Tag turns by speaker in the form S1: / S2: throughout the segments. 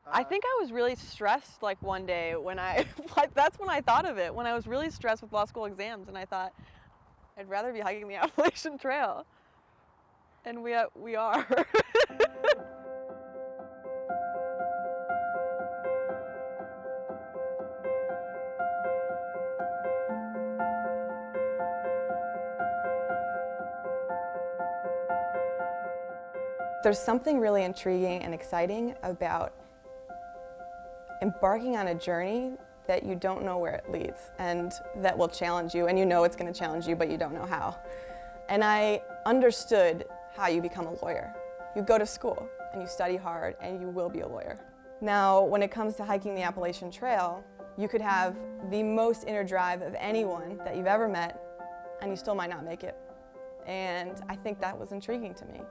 S1: I think I was really stressed like one day when like, that's when I thought of it, when I was really stressed with law school exams, and I thought, I'd rather be hiking the Appalachian Trail. And we are.
S2: There's something really intriguing and exciting about embarking on a journey that you don't know where it leads and that will challenge you, and you know it's going to challenge you, but you don't know how. And I understood how you become a lawyer. You go to school and you study hard and you will be a lawyer. Now, when it comes to hiking the Appalachian Trail, you could have the most inner drive of anyone that you've ever met and you still might not make it. And I think that was intriguing to me.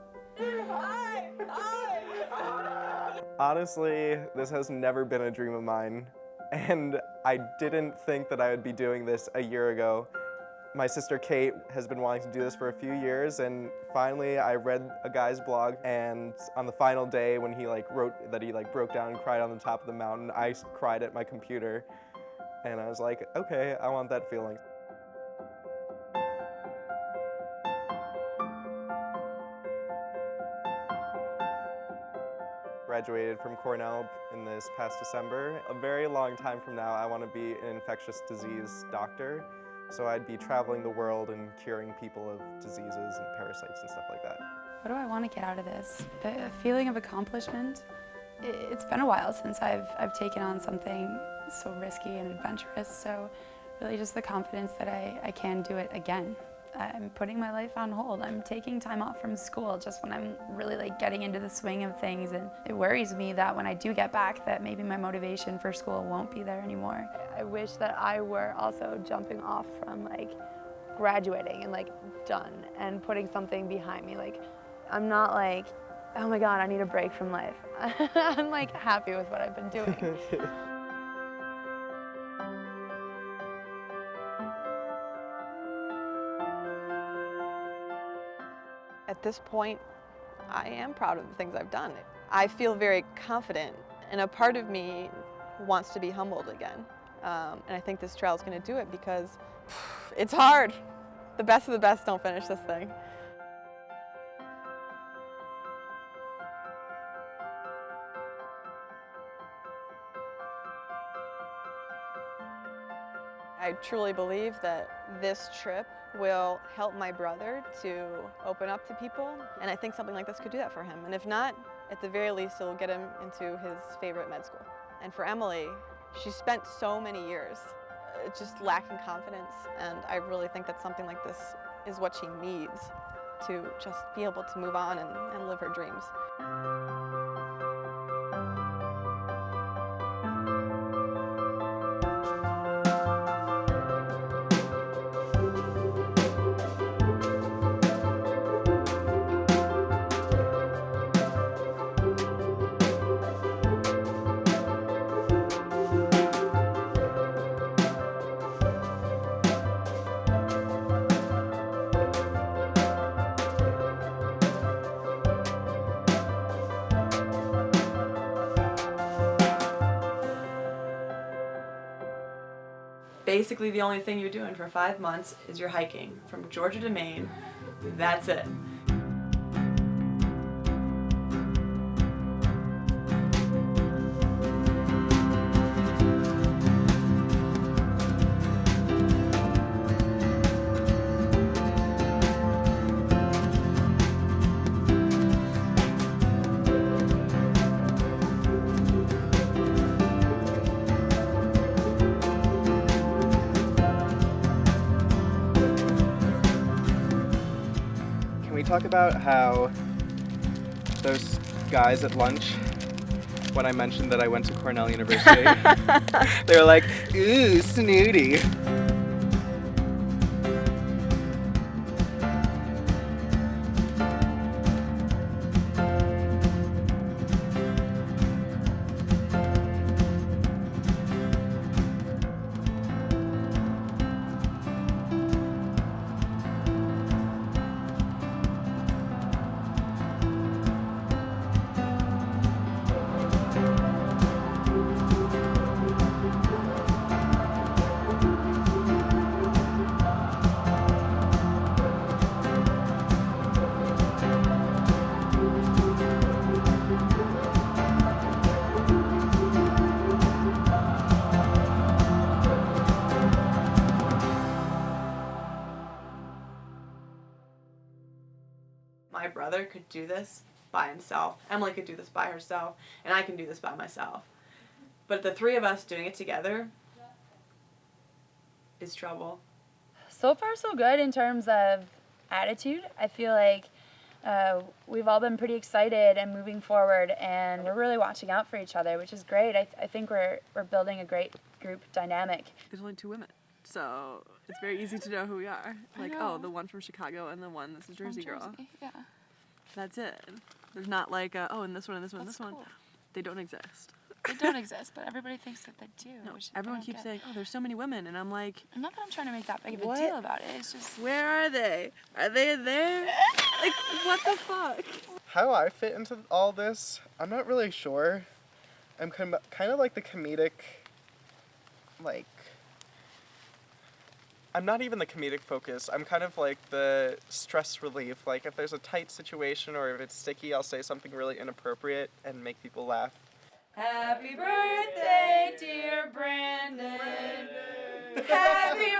S3: Honestly, this has never been a dream of mine, and I didn't think that I would be doing this a year ago. My sister Kate has been wanting to do this for a few years, and finally I read a guy's blog, and on the final day when he wrote that he broke down and cried on the top of the mountain, I cried at my computer, and I was like, okay, I want that feeling. Graduated from Cornell in this past December. A very long time from now, I want to be an infectious disease doctor. So I'd be traveling the world and curing people of diseases and parasites and stuff like that.
S4: What do I want to get out of this? A feeling of accomplishment. It's been a while since I've taken on something so risky and adventurous, so really just the confidence that I can do it again. I'm putting my life on hold. I'm taking time off from school just when I'm really getting into the swing of things, and it worries me that when I do get back that maybe my motivation for school won't be there anymore. I wish that I were also jumping off from graduating and done and putting something behind me. I'm not oh my God, I need a break from life. I'm happy with what I've been doing.
S1: At this point, I am proud of the things I've done. I feel very confident, and a part of me wants to be humbled again. And I think this trail is going to do it because it's hard. The best of the best don't finish this thing. I truly believe that this trip will help my brother to open up to people, and I think something like this could do that for him. And if not, at the very least, it will get him into his favorite med school. And for Emily, she spent so many years just lacking confidence, and I really think that something like this is what she needs to just be able to move on and live her dreams. Basically, the only thing you're doing for 5 months is you're hiking from Georgia to Maine. That's it.
S3: We talk about how those guys at lunch, when I mentioned that I went to Cornell University, they were like, ooh, snooty.
S1: brother could do this by himself. Emily could do this by herself, and I can do this by myself. But the three of us doing it together is trouble.
S4: So far, so good in terms of attitude. I feel like we've all been pretty excited and moving forward, and we're really watching out for each other, which is great. I think we're building a great group dynamic.
S5: There's only 2 women, so it's very easy to know who we are. Like, oh, the one from Chicago and the one that's a Jersey girl.
S4: Yeah.
S5: That's it. There's not like, oh, and this one and this one and this one.
S4: Cool.
S5: They don't exist.
S4: They don't exist, but everybody thinks that they do.
S5: No,
S4: which I
S5: everyone
S4: don't
S5: keeps
S4: get.
S5: saying, oh, there's so many women, and I'm like,
S4: Not that I'm trying to make that big of a
S5: What?
S4: deal about it. It's just
S5: where are they? Are they there? Like, what the fuck?
S3: How I fit into all this, I'm not really sure. I'm kind of like the comedic, like, I'm not even the comedic focus. I'm kind of like the stress relief. Like, if there's a tight situation or if it's sticky, I'll say something really inappropriate and make people laugh.
S1: Happy birthday, dear Brandon. Happy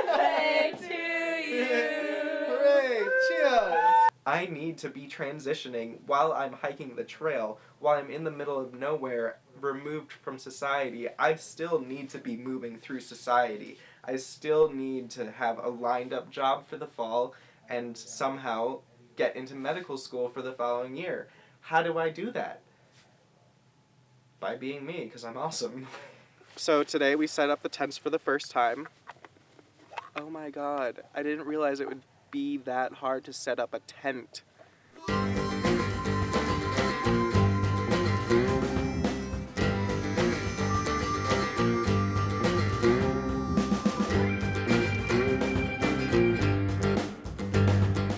S1: birthday to you.
S3: Hooray! Cheers! I need to be transitioning while I'm hiking the trail, while I'm in the middle of nowhere, removed from society. I still need to be moving through society. I still need to have a lined up job for the fall and somehow get into medical school for the following year. How do I do that? By being me, because I'm awesome. So today we set up the tents for the first time. Oh my god, I didn't realize it would be that hard to set up a tent.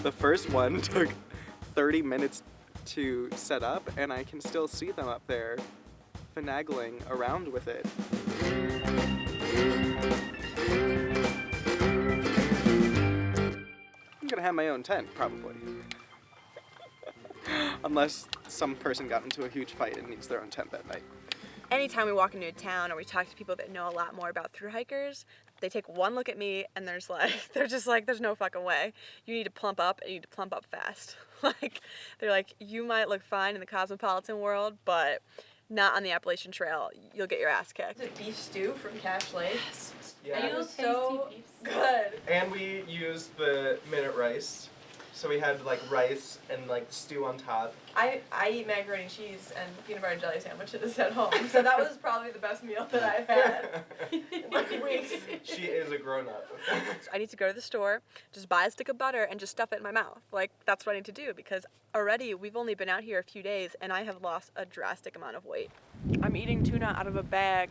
S3: The first one took 30 minutes to set up, and I can still see them up there finagling around with it. I'm gonna have my own tent, probably. Unless some person got into a huge fight and needs their own tent that night.
S1: Anytime we walk into a town or we talk to people that know a lot more about thru hikers, they take one look at me and they're just like, there's no fucking way. You need to plump up and you need to plump up fast. Like, they're like, you might look fine in the cosmopolitan world, but not on the Appalachian Trail. You'll get your ass kicked. It's a beef stew from Cache Lake.
S3: Yeah.
S1: It was so good.
S3: And we used the minute rice. So we had like rice and like stew on top.
S1: I eat macaroni and cheese and peanut butter and jelly sandwiches at home, so that was probably the best meal that I've had in like weeks.
S3: She is a grown-up.
S1: I need to go to the store, just buy a stick of butter and just stuff it in my mouth. Like, that's what I need to do because already we've only been out here a few days and I have lost a drastic amount of weight. I'm eating tuna out of a bag.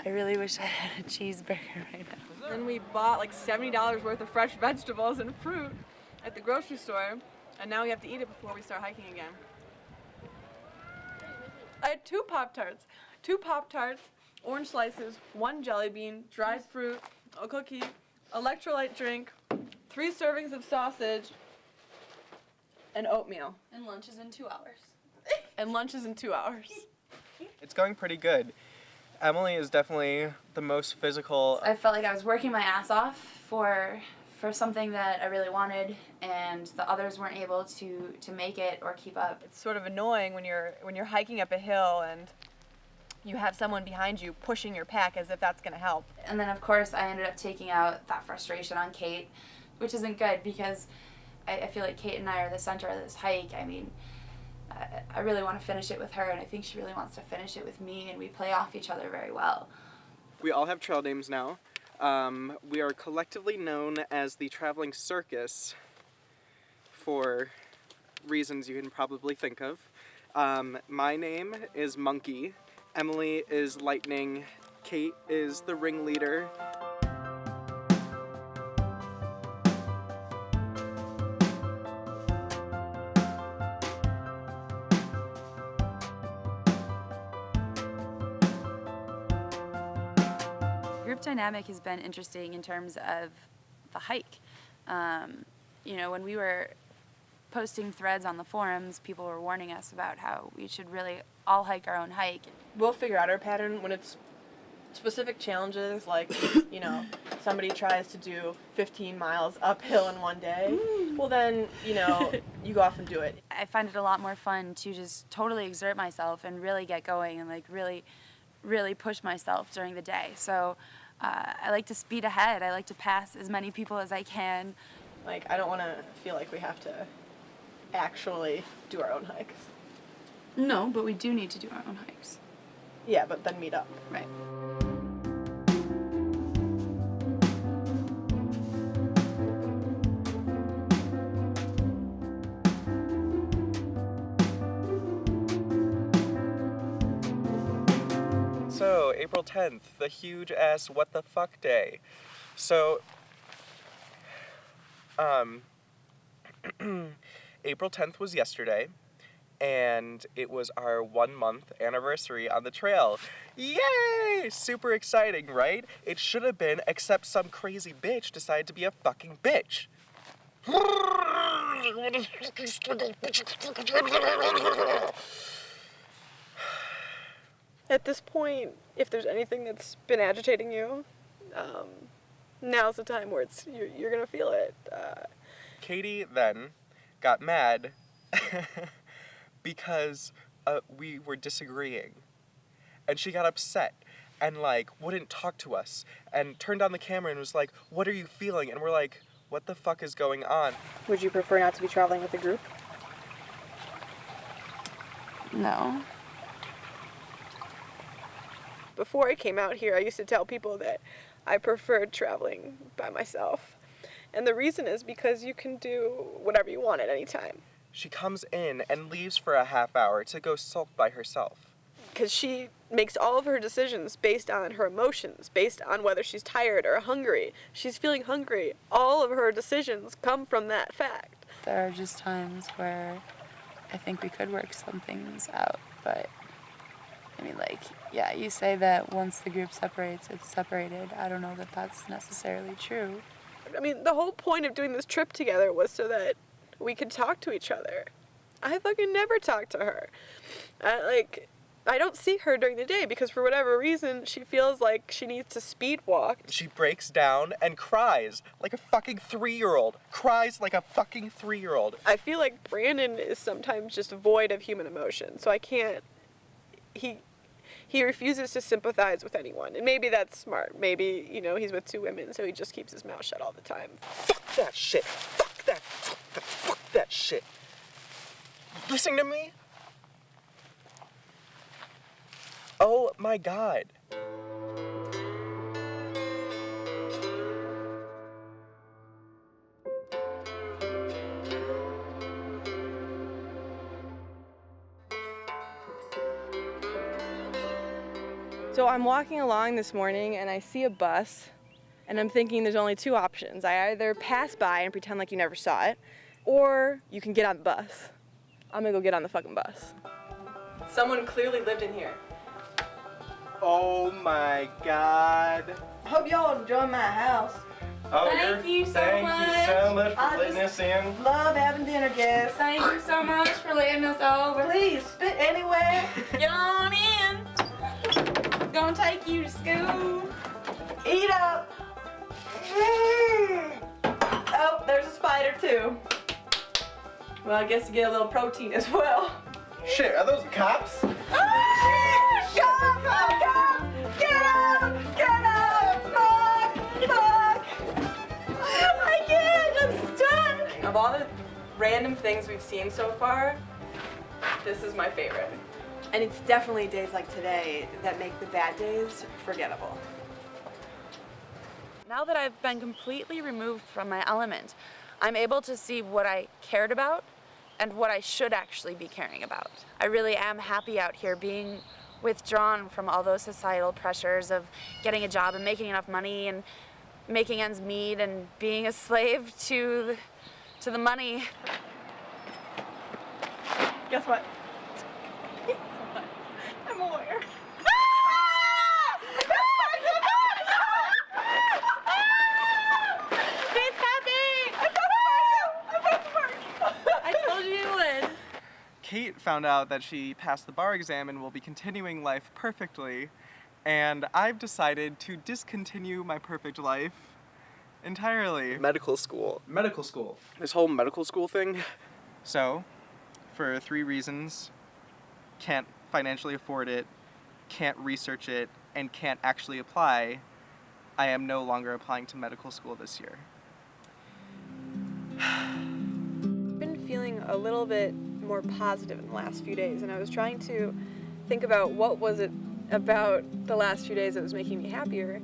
S4: I really wish I had a cheeseburger right now.
S1: Then we bought like $70 worth of fresh vegetables and fruit at the grocery store, and now we have to eat it before we start hiking again. I had 2 Pop-Tarts, orange slices, 1 jelly bean, dried fruit, a cookie, electrolyte drink, 3 servings of sausage, and oatmeal.
S4: And lunch is in 2 hours.
S1: And lunch is in 2 hours.
S3: It's going pretty good. Emily is definitely the most physical.
S4: I felt like I was working my ass off for something that I really wanted, and the others weren't able to make it or keep up.
S1: It's sort of annoying when you're hiking up a hill and you have someone behind you pushing your pack as if that's going to help.
S4: And then of course I ended up taking out that frustration on Kate, which isn't good because I feel like Kate and I are the center of this hike. I mean, I really want to finish it with her, and I think she really wants to finish it with me, and we play off each other very well.
S3: We all have trail names now. We are collectively known as the Traveling Circus for reasons you can probably think of. My name is Monkey. Emily is Lightning. Kate is the ringleader.
S4: Group dynamic has been interesting in terms of the hike. You know, when we were posting threads on the forums, people were warning us about how we should really all hike our own hike.
S1: We'll figure out our pattern when it's specific challenges, like, you know, somebody tries to do 15 miles uphill in one day.
S5: well then, you know, you go off and do it.
S4: I find it a lot more fun to just totally exert myself and really get going and like really push myself during the day. So I like to speed ahead. I like to pass as many people as I can.
S5: Like, I don't want to feel like we have to actually do our own hikes.
S4: No, but we do need to do our own hikes.
S5: Yeah, but then meet up.
S4: Right.
S3: So, April 10th, the huge ass what the fuck day. So, April 10th was yesterday, and it was our 1 month anniversary on the trail. Yay! Super exciting, right? It should have been, except some crazy bitch decided to be a fucking bitch.
S5: At this point, if there's anything that's been agitating you, now's the time where you're gonna feel it.
S3: Katie then got mad because we were disagreeing. And she got upset and, like, wouldn't talk to us and turned on the camera and was like, "What are you feeling?" And we're like, "What the fuck is going on?"
S5: Would you prefer not to be traveling with a group?
S4: No.
S5: Before I came out here, I used to tell people that I preferred traveling by myself. And the reason is because you can do whatever you want at any time.
S3: She comes in and leaves for a half hour to go sulk by herself.
S5: Because she makes all of her decisions based on her emotions, based on whether she's tired or hungry. She's feeling hungry. All of her decisions come from that fact.
S4: There are just times where I think we could work some things out, but I mean, like, yeah, you say that once the group separates, it's separated. I don't know that that's necessarily true.
S5: I mean, the whole point of doing this trip together was so that we could talk to each other. I fucking never talk to her. I don't see her during the day because for whatever reason, she feels like she needs to speed walk.
S3: She breaks down and cries like a fucking 3-year-old. Cries like a fucking 3-year-old.
S5: I feel like Brandon is sometimes just void of human emotion, so I can't... He refuses to sympathize with anyone, and maybe that's smart. Maybe, you know, he's with 2 women, so he just keeps his mouth shut all the time.
S3: Fuck that shit. Fuck that shit. Listen to me? Oh my God.
S2: So I'm walking along this morning and I see a bus and I'm thinking there's only 2 options. I either pass by and pretend like you never saw it, or you can get on the bus. I'm gonna go get on the fucking bus. Someone clearly lived in here.
S3: Oh my God.
S2: Hope y'all enjoy my house.
S3: Oh,
S4: Thank you so
S3: thank
S4: much.
S3: you so much for
S2: I
S3: letting
S2: just-
S3: us in.
S2: Love having dinner guests.
S4: Thank you so much for letting us over.
S2: Please, spit anywhere.
S4: Get on in. Gonna take you to school.
S2: Eat up. Oh, there's a spider too. Well, I guess you get a little protein as well.
S3: Shit, are those cops?
S2: Of all the random things we've seen so far, this is my favorite. And it's definitely days like today that make the bad days forgettable.
S4: Now that I've been completely removed from my element, I'm able to see what I cared about and what I should actually be caring about. I really am happy out here being withdrawn from all those societal pressures of getting a job and making enough money and making ends meet and being a slave to the money.
S5: Guess what? I'm a lawyer.
S4: It's happy! I told you you would.
S3: Kate found out that she passed the bar exam and will be continuing life perfectly, and I've decided to discontinue my perfect life entirely.
S6: Medical school.
S3: Medical school.
S6: This whole medical school thing.
S3: So, for 3 reasons, can't financially afford it, can't research it, and can't actually apply, I am no longer applying to medical school this year.
S5: I've been feeling a little bit more positive in the last few days, and I was trying to think about what was it about the last few days that was making me happier.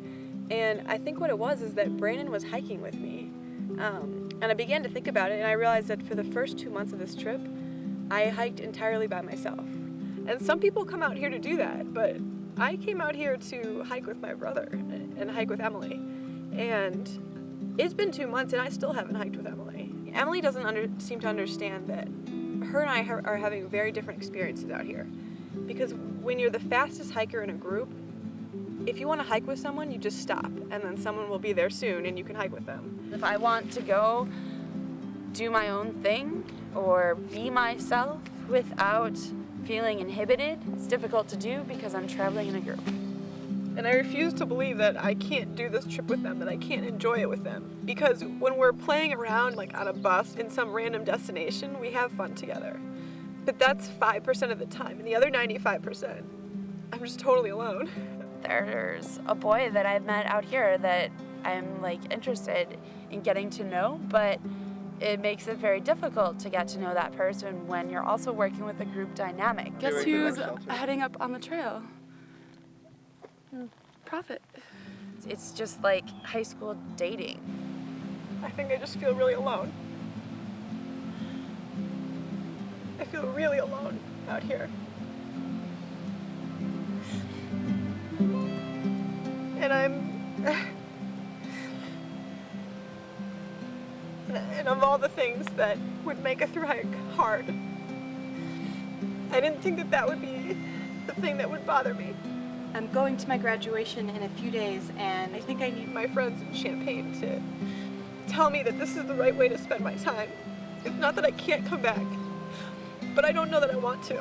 S5: And I think what it was is that Brandon was hiking with me. And I began to think about it, and I realized that for the first 2 months of this trip, I hiked entirely by myself. And some people come out here to do that, but I came out here to hike with my brother and hike with Emily. And it's been 2 months, and I still haven't hiked with Emily. Emily doesn't seem to understand that her and I are having very different experiences out here. Because when you're the fastest hiker in a group, if you want to hike with someone, you just stop, and then someone will be there soon, and you can hike with them.
S4: If I want to go do my own thing or be myself without feeling inhibited, it's difficult to do because I'm traveling in a group.
S5: And I refuse to believe that I can't do this trip with them, that I can't enjoy it with them. Because when we're playing around like on a bus in some random destination, we have fun together. But that's 5% of the time, and the other 95%, I'm just totally alone.
S4: There's a boy that I've met out here that I'm like interested in getting to know, but it makes it very difficult to get to know that person when you're also working with a group dynamic.
S5: Guess who's heading up on the trail? Prophet.
S4: It's just like high school dating.
S5: I think I just feel really alone. I feel really alone out here. And and of all the things that would make a thru hike hard, I didn't think that that would be the thing that would bother me.
S2: I'm going to my graduation in a few days, and
S5: I think I need my friends in Champaign to tell me that this is the right way to spend my time. It's not that I can't come back, but I don't know that I want to.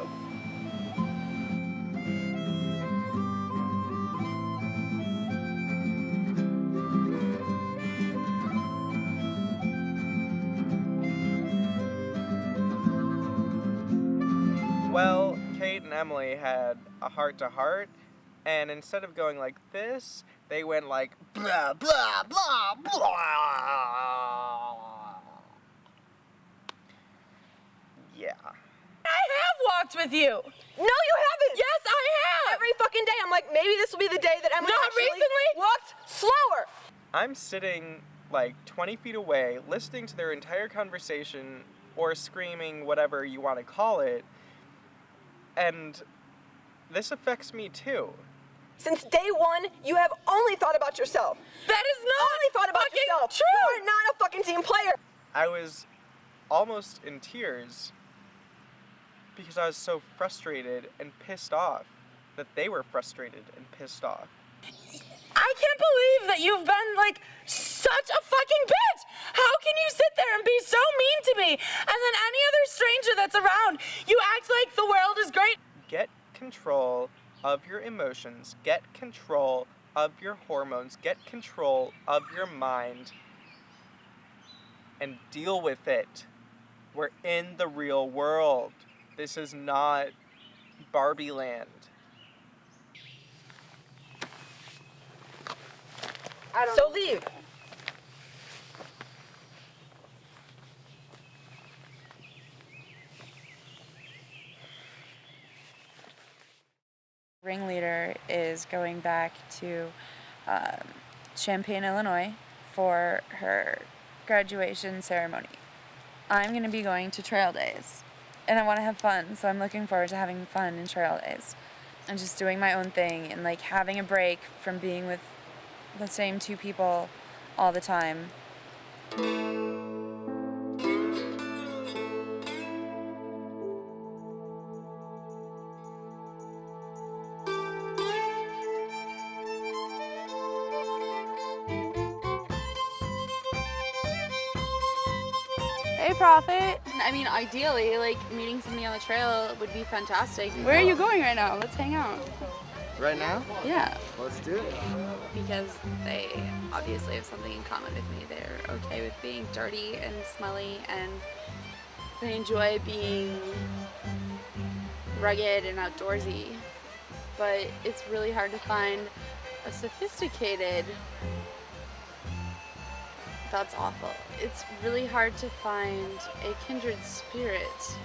S3: Well, Kate and Emily had a heart-to-heart, and instead of going like this, they went like blah, blah, blah, blah. Yeah.
S5: I have walked with you. No, you haven't. Yes, I have. Every fucking day, I'm like, maybe this will be the day that Emily walked slower.
S3: I'm sitting like 20 feet away, listening to their entire conversation, or screaming, whatever you want to call it, and this affects me too.
S5: Since day one, you have only thought about yourself. That is not only thought about yourself. True. You are not a fucking team player.
S3: I was almost in tears because I was so frustrated and pissed off that they were frustrated and pissed off.
S4: I can't believe that you've been like such a fucking bitch. How can you sit there and be so mean to me? And then any other stranger that's around, you act like the world is great.
S3: Get control of your emotions. Get control of your hormones. Get control of your mind. And deal with it. We're in the real world. This is not Barbie land.
S5: So leave.
S4: Ringleader is going back to Champaign, Illinois for her graduation ceremony. I'm going to be going to trail days, and I want to have fun, so I'm looking forward to having fun in trail days and just doing my own thing and like having a break from being with the same 2 people all the time.
S7: Hey, Prophet. I mean, ideally, like, meeting somebody on the trail would be fantastic.
S8: Where are you going right now? Let's hang out. Right now?
S7: Yeah.
S8: Let's do it.
S7: Because they obviously have something in common with me. They're okay with being dirty and smelly, and they enjoy being rugged and outdoorsy. But it's really hard to find a sophisticated... That's awful. It's really hard to find a kindred spirit.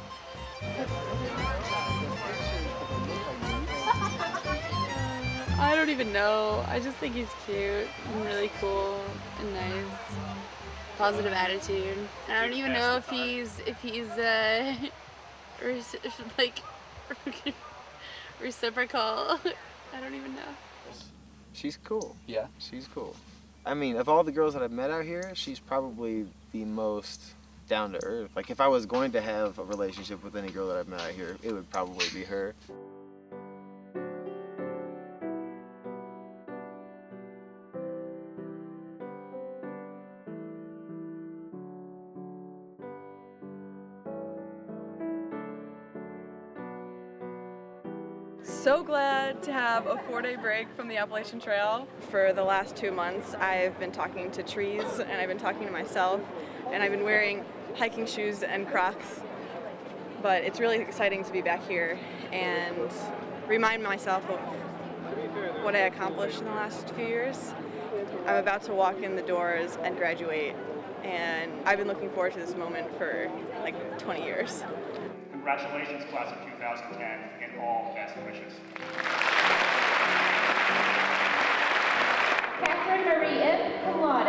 S7: I don't even know. I just think he's cute and really cool and nice. Positive attitude. And I don't even know if he's like reciprocal. I don't even know.
S8: She's cool.
S6: Yeah.
S8: She's cool. I mean, of all the girls that I've met out here, she's probably the most down to earth. Like, if I was going to have a relationship with any girl that I've met out here, it would probably be her.
S2: So glad to have a 4-day break from the Appalachian Trail. For the last 2 months, I've been talking to trees and I've been talking to myself, and I've been wearing hiking shoes and Crocs. But it's really exciting to be back here and remind myself of what I accomplished in the last few years. I'm about to walk in the doors and graduate, and I've been looking forward to this moment for like 20 years.
S9: Congratulations, class of 2010, and all best wishes.
S10: Catherine Marie M. cum laude.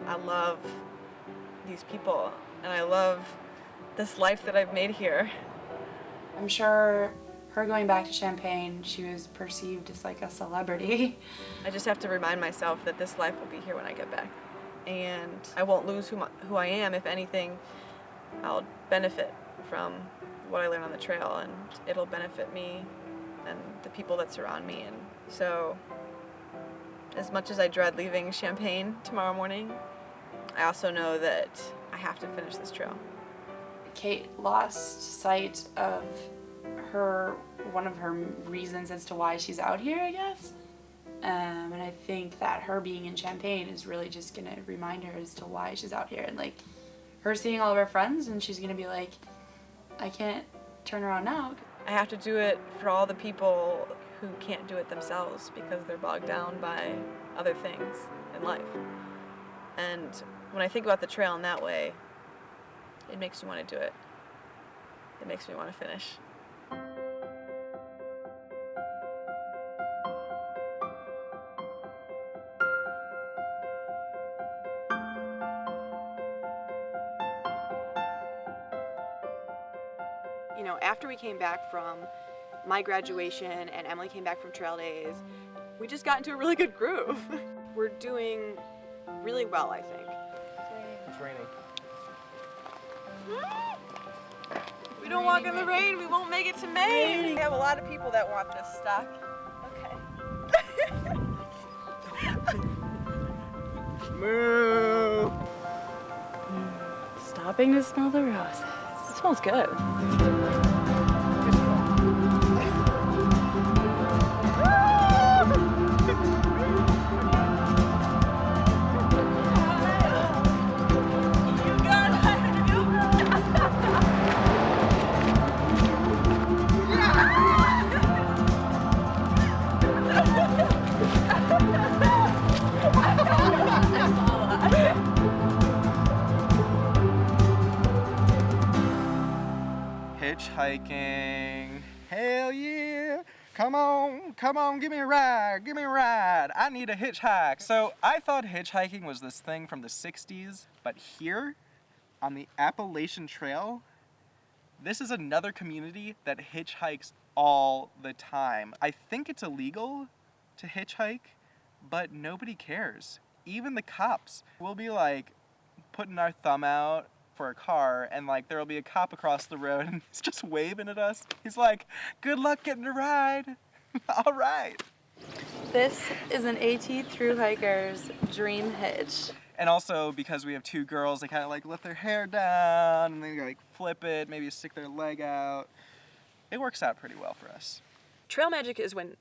S2: I love these people, and I love this life that I've made here.
S4: I'm sure her going back to Champaign, she was perceived as like a celebrity.
S2: I just have to remind myself that this life will be here when I get back, and I won't lose who I am. If anything, I'll benefit from what I learn on the trail, and it'll benefit me and the people that surround me. And so, as much as I dread leaving Champaign tomorrow morning, I also know that have to finish this trail.
S4: Kate lost sight of one of her reasons as to why she's out here, I guess. And I think that her being in Champaign is really just gonna remind her as to why she's out here, and like her seeing all of her friends, and she's gonna be like, I can't turn around now.
S2: I have to do it for all the people who can't do it themselves because they're bogged down by other things in life. And when I think about the trail in that way, it makes me want to do it. It makes me want to finish. You know, after we came back from my graduation and Emily came back from trail days, we just got into a really good groove. We're doing really well, I think.
S3: It's raining.
S2: If we don't walk in the rain, we won't make it to Maine. We have a lot of people that want this stock. Okay.
S3: Moo!
S4: Stopping to smell the roses.
S2: It smells good.
S3: Hitchhiking. Hell yeah. Come on, give me a ride, I need a hitchhike. So I thought hitchhiking was this thing from the 60s, but here on the Appalachian Trail, this is another community that hitchhikes all the time. I think it's illegal to hitchhike, but nobody cares. Even the cops will be like putting our thumb out for a car, and like there'll be a cop across the road and he's just waving at us. He's like, good luck getting a ride. All right.
S4: This is an AT thru hiker's dream hitch.
S3: And also because we have 2 girls, they kind of like lift their hair down and they like flip it, maybe stick their leg out. It works out pretty well for us.
S1: Trail magic is when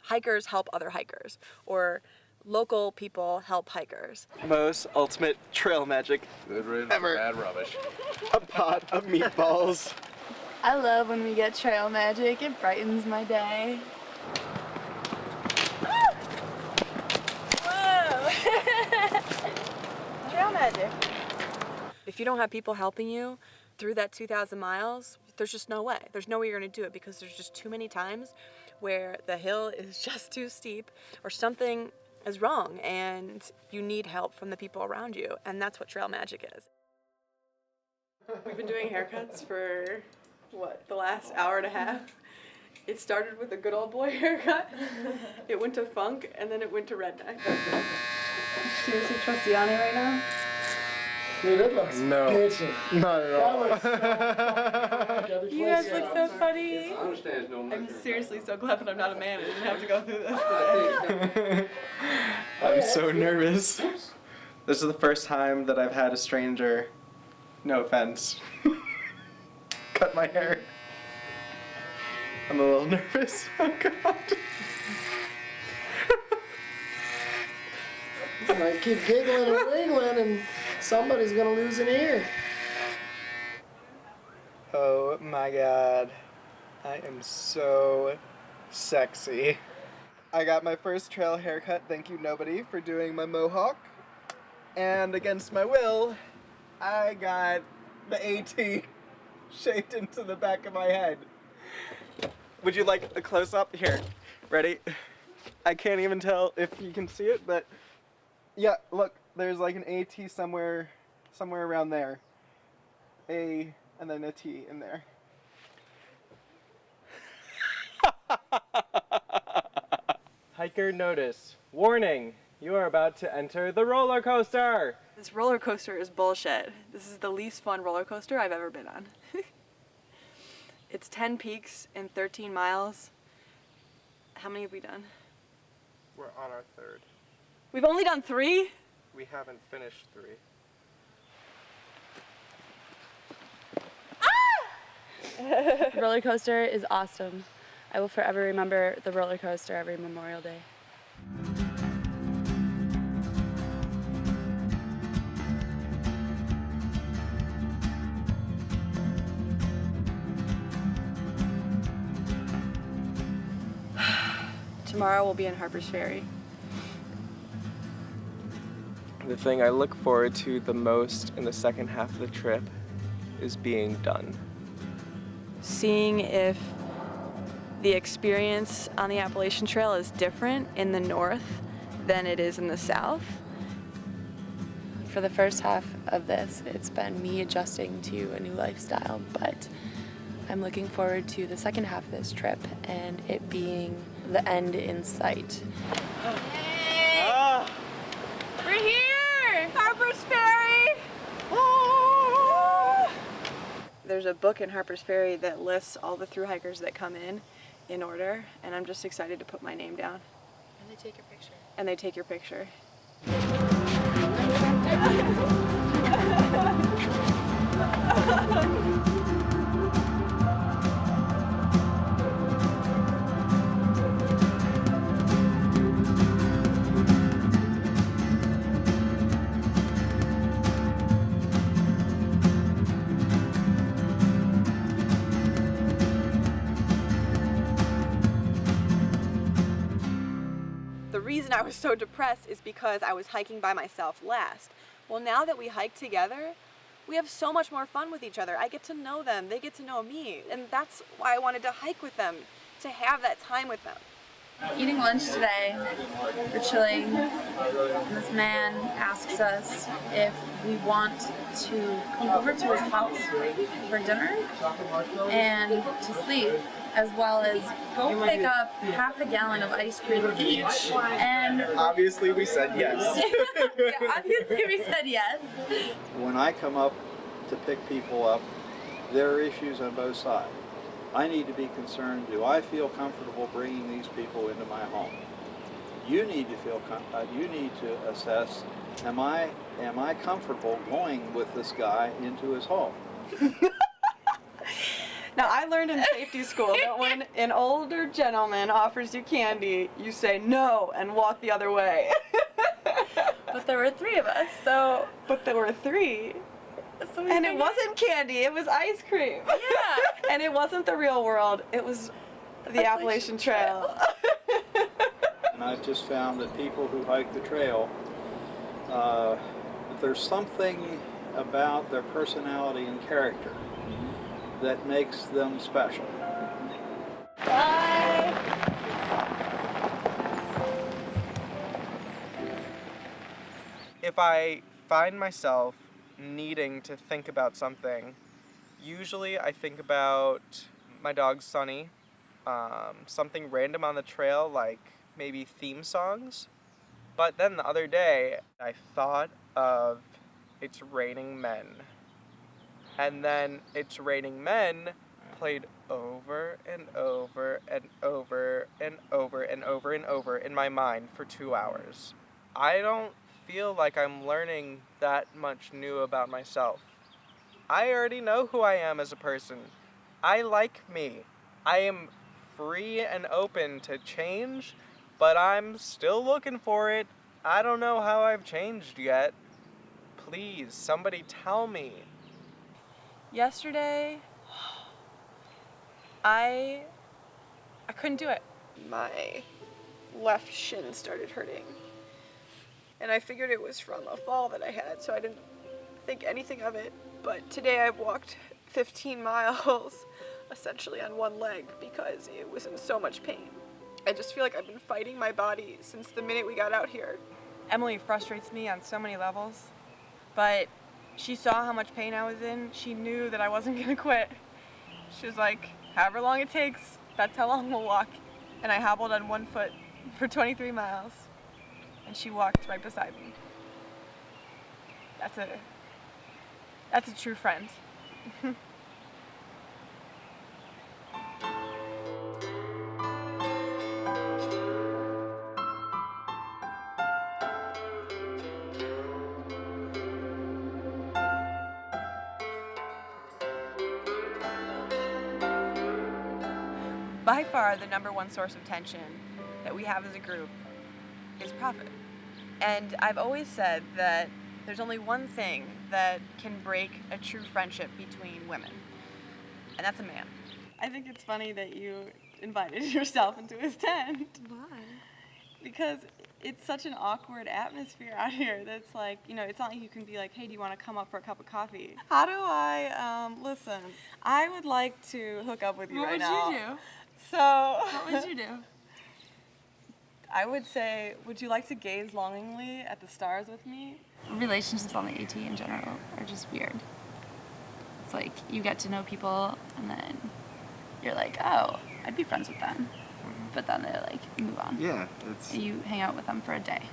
S1: hikers help other hikers, or local people help hikers.
S3: Most ultimate trail magic ever.
S6: Bad rubbish.
S3: A pot of meatballs.
S4: I love when we get trail magic. It brightens my day.
S1: Trail magic. If you don't have people helping you through that 2,000 miles, there's just no way. There's no way you're gonna do it because there's just too many times where the hill is just too steep or something is wrong and you need help from the people around you. And that's what trail magic is. We've been doing haircuts for, what, the last hour and a half? It started with a good old boy haircut, it went to funk, and then it went to redneck. Seriously trust Yanni right now?
S11: Dude, it looks bitchin'.
S3: Not at all.
S1: You guys look so funny. I'm seriously so glad that I'm not a man and didn't have to go through this today.
S3: I'm so nervous. This is the first time that I've had a stranger, no offense, cut my hair. I'm a little nervous. Oh God.
S11: I keep giggling and wiggling and somebody's gonna lose an ear.
S3: Oh my God. I am so sexy. I got my first trail haircut, thank you nobody for doing my mohawk. And against my will, I got the AT shaped into the back of my head. Would you like a close-up? Here, ready? I can't even tell if you can see it, but yeah, look, there's like an AT somewhere around there. A and then a T in there. Hiker notice. Warning, you are about to enter the roller coaster.
S1: This roller coaster is bullshit. This is the least fun roller coaster I've ever been on. It's 10 peaks and 13 miles. How many have we done?
S3: We're on our 3rd.
S1: We've only done 3?
S3: We haven't finished 3.
S4: The roller coaster is awesome. I will forever remember the roller coaster every Memorial Day.
S1: Tomorrow we'll be in Harper's Ferry.
S3: The thing I look forward to the most in the second half of the trip is being done.
S1: Seeing if the experience on the Appalachian Trail is different in the north than it is in the south.
S4: For the first half of this, it's been me adjusting to a new lifestyle, but I'm looking forward to the second half of this trip and it being the end in sight.
S1: Hey! We're here! Harper's Ferry! There's a book in Harper's Ferry that lists all the thru hikers that come in order, and I'm just excited to put my name down.
S4: And they take your picture.
S1: And they take your picture. The reason I was so depressed is because I was hiking by myself last. Well, now that we hike together, we have so much more fun with each other. I get to know them, they get to know me, and that's why I wanted to hike with them, to have that time with them.
S4: Eating lunch today, we're chilling, and this man asks us if we want to come over to his house for dinner and to sleep, as well as go pick up half a gallon of ice cream each. And
S3: obviously we said yes.
S4: yeah, obviously we said yes.
S12: When I come up to pick people up, there are issues on both sides. I need to be concerned, do I feel comfortable bringing these people into my home? You need to feel, you need to assess, am I comfortable going with this guy into his home?
S2: Now, I learned in safety school that when an older gentleman offers you candy, you say no and walk the other way.
S4: But there were 3 of us, so.
S2: But there were 3.
S4: So
S2: And it wasn't candy, it was ice cream.
S4: Yeah.
S2: And it wasn't the real world, it was the Appalachian Trail.
S12: And I've just found that people who hike the trail, there's something about their personality and character that makes them special.
S2: Bye!
S3: If I find myself needing to think about something, usually I think about my dog Sunny, something random on the trail like maybe theme songs. But then the other day I thought of It's Raining Men. And then It's Raining Men played over and over and over and over and over and over in my mind for 2 hours. I don't feel like I'm learning that much new about myself. I already know who I am as a person. I like me. I am free and open to change, but I'm still looking for it. I don't know how I've changed yet. Please, somebody tell me.
S2: Yesterday, I couldn't do it.
S5: My left shin started hurting. And I figured it was from a fall that I had, so I didn't think anything of it. But today I've walked 15 miles essentially on one leg because it was in so much pain. I just feel like I've been fighting my body since the minute we got out here.
S2: Emily frustrates me on so many levels, but she saw how much pain I was in. She knew that I wasn't gonna quit. She was like, however long it takes, that's how long we'll walk. And I hobbled on one foot for 23 miles, and she walked right beside me. That's a true friend. By far, the #1 source of tension that we have as a group is profit. And I've always said that there's only one thing that can break a true friendship between women, and that's a man. I think it's funny that you invited yourself into his tent.
S4: Why?
S2: Because it's such an awkward atmosphere out here that's like, it's not like you can be like, hey, do you want to come up for a cup of coffee? How do I, listen, I would like to hook up with you right now.
S4: What would you do?
S2: So.
S4: What would you do?
S2: I would say, would you like to gaze longingly at the stars with me?
S4: Relationships on the AT in general are just weird. It's like you get to know people and then you're like, oh, I'd be friends with them. But then they're like, move on.
S8: Yeah, it's.
S4: You hang out with them for a day.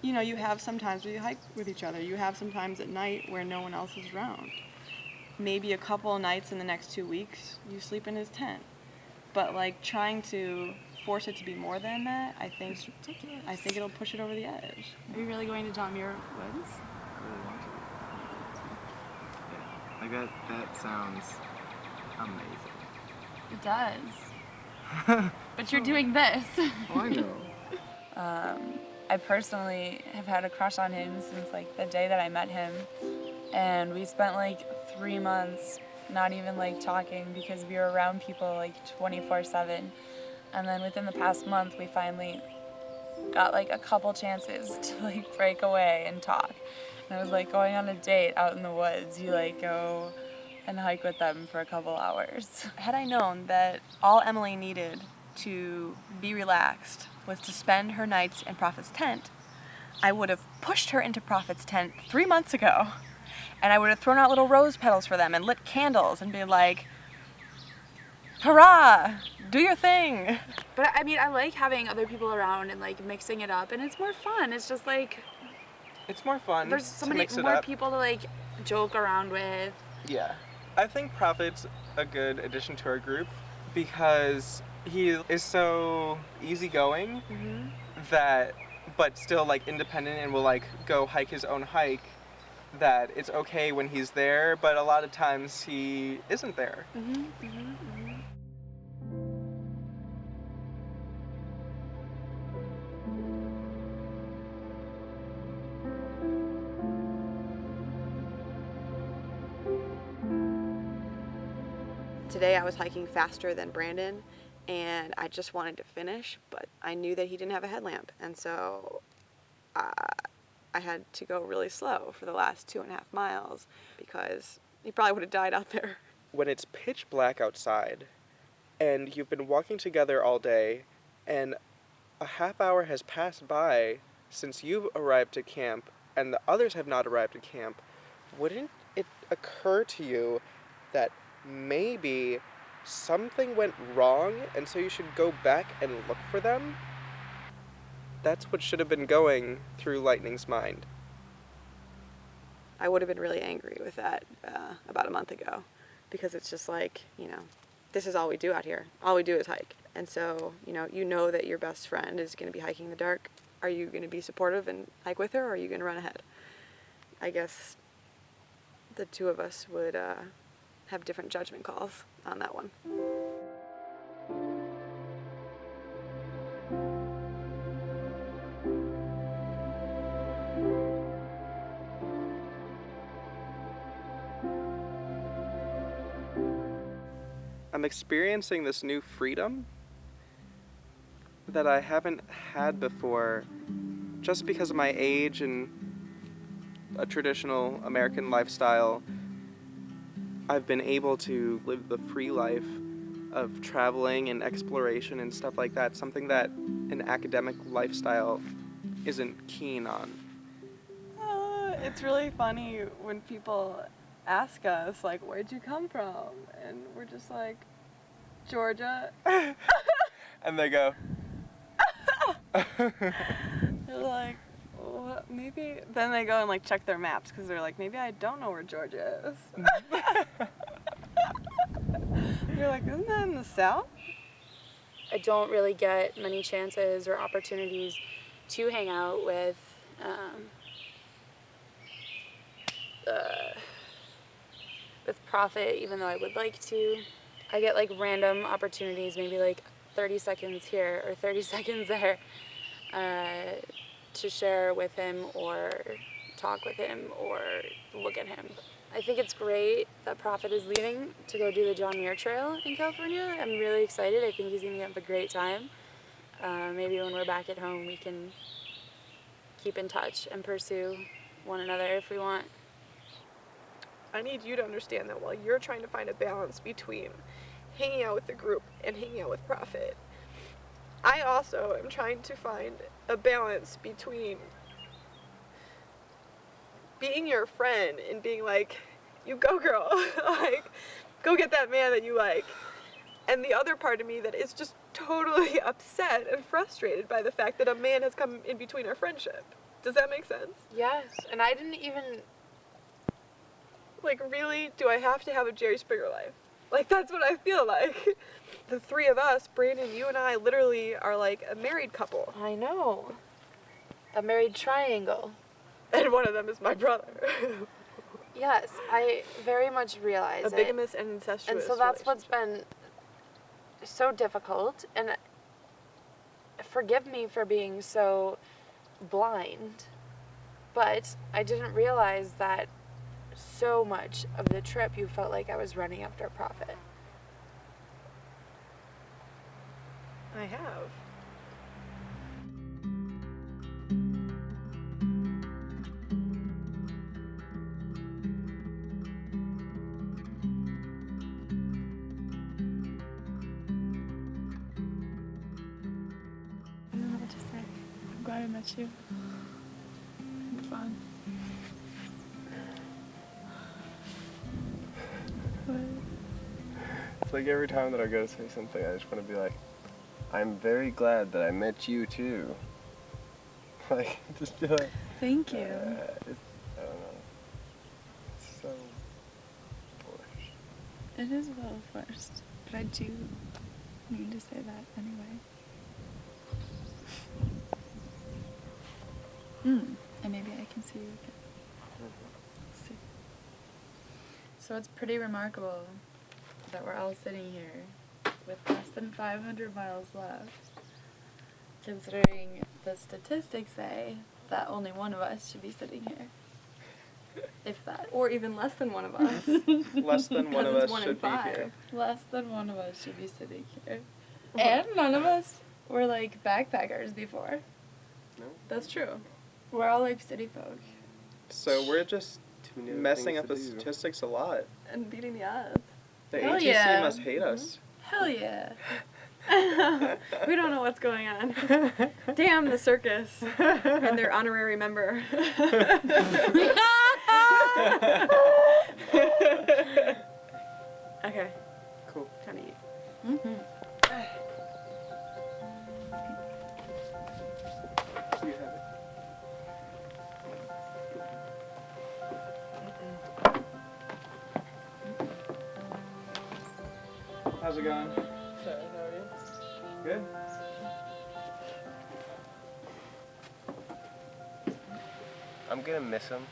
S8: Yeah.
S2: You have some times where you hike with each other. You have some times at night where no one else is around. Maybe a couple of nights in the next 2 weeks, you sleep in his tent. But like trying to force it to be more than that, I think it'll push it over the edge.
S4: Are you really going to John Muir Woods?
S8: I really want to. Yeah. Like that sounds amazing.
S4: It does. But you're doing this.
S8: Oh, I know.
S4: I personally have had a crush on him since like the day that I met him. And we spent like 3 months not even like talking because we were around people like 24/7. And then within the past month, we finally got like a couple chances to like break away and talk. And it was like going on a date out in the woods. You like go and hike with them for a couple hours.
S2: Had I known that all Emily needed to be relaxed was to spend her nights in Prophet's tent, I would have pushed her into Prophet's tent 3 months ago. And I would have thrown out little rose petals for them and lit candles and been like, hurrah, do your thing.
S4: But I mean, I like having other people around and like mixing it up, and it's more fun. It's just like,
S3: It's more fun
S4: there's so
S3: to
S4: many
S3: mix it
S4: more
S3: up.
S4: people to like joke around with.
S3: Yeah. I think Prophet's a good addition to our group because he is so easygoing that, but still like independent and will like go hike his own hike, that it's okay when he's there, but a lot of times he isn't there.
S2: Today I was hiking faster than Brandon, and I just wanted to finish, but I knew that he didn't have a headlamp, and so I had to go really slow for the last 2.5 miles because he probably would have died out there.
S3: When it's pitch black outside and you've been walking together all day and a half hour has passed by since you've arrived at camp and the others have not arrived at camp, wouldn't it occur to you that maybe something went wrong and so you should go back and look for them? That's what should have been going through Lightning's mind.
S2: I would have been really angry with that about a month ago, because it's just like, you know, this is all we do out here. All we do is hike. And so, you know that your best friend is going to be hiking in the dark. Are you going to be supportive and hike with her, or are you going to run ahead? I guess the two of us would have different judgment calls on that one.
S3: I'm experiencing this new freedom that I haven't had before, just because of my age and a traditional American lifestyle. I've been able to live the free life of traveling and exploration and stuff like that, something that an academic lifestyle isn't keen on.
S1: It's really funny when people ask us, like, where'd you come from? And we're just like, Georgia.
S3: And they go,
S1: they're like, what? Maybe. Then they go and like check their maps because they're like, maybe I don't know where Georgia is. You're like, isn't that in the South?
S4: I don't really get many chances or opportunities to hang out with Prophet, even though I would like to. I get like random opportunities, maybe like 30 seconds here or 30 seconds there, to share with him or talk with him or look at him. I think it's great that Prophet is leaving to go do the John Muir Trail in California. I'm really excited. I think he's going to have a great time. Maybe when we're back at home we can keep in touch and pursue one another if we want.
S5: I need you to understand that while you're trying to find a balance between hanging out with the group and hanging out with Prophet, I also am trying to find a balance between being your friend and being like, you go girl, like, go get that man that you like. And the other part of me that is just totally upset and frustrated by the fact that a man has come in between our friendship. Does that make sense?
S4: Yes, and I didn't even...
S5: Like, really? Do I have to have a Jerry Springer life? Like, that's what I feel like. The three of us, Brandon, you and I, literally are like a married couple.
S4: I know. A married triangle.
S5: And one of them is my brother.
S4: Yes, I very much realize it.
S5: A bigamous and incestuous.
S4: And so that's what's been so difficult. And forgive me for being so blind, but I didn't realize that so much of the trip you felt like I was running after Prophet.
S5: I have.
S4: I don't know what to say. I'm glad I met you. It's fun.
S13: It's like every time that I go to say something, I just want to be like, I'm very glad that I met you too. Like, just be like,
S4: thank you.
S13: It's, I don't know. It's so forced.
S4: It is a little forced, but I do need to say that anyway. And maybe I can see you again. See. So it's pretty remarkable that we're all sitting here with less than 500 miles left, considering the statistics say that only one of us should be sitting here. If that.
S2: Or even less than one of us.
S3: Less than one of us should be here.
S4: Less than one of us should be sitting here. And none of us were like backpackers before.
S3: No.
S2: That's true.
S4: We're all like city folk.
S3: So we're just messing up the statistics a lot.
S2: And beating the odds.
S3: The
S4: Hell
S3: ATC
S4: yeah.
S3: must hate us.
S4: Hell yeah.
S2: We don't know what's going on. Damn the circus and their honorary member. Okay.
S3: Cool.
S2: Time to eat.
S3: You have it. How's it going? Good?
S13: I'm gonna miss him.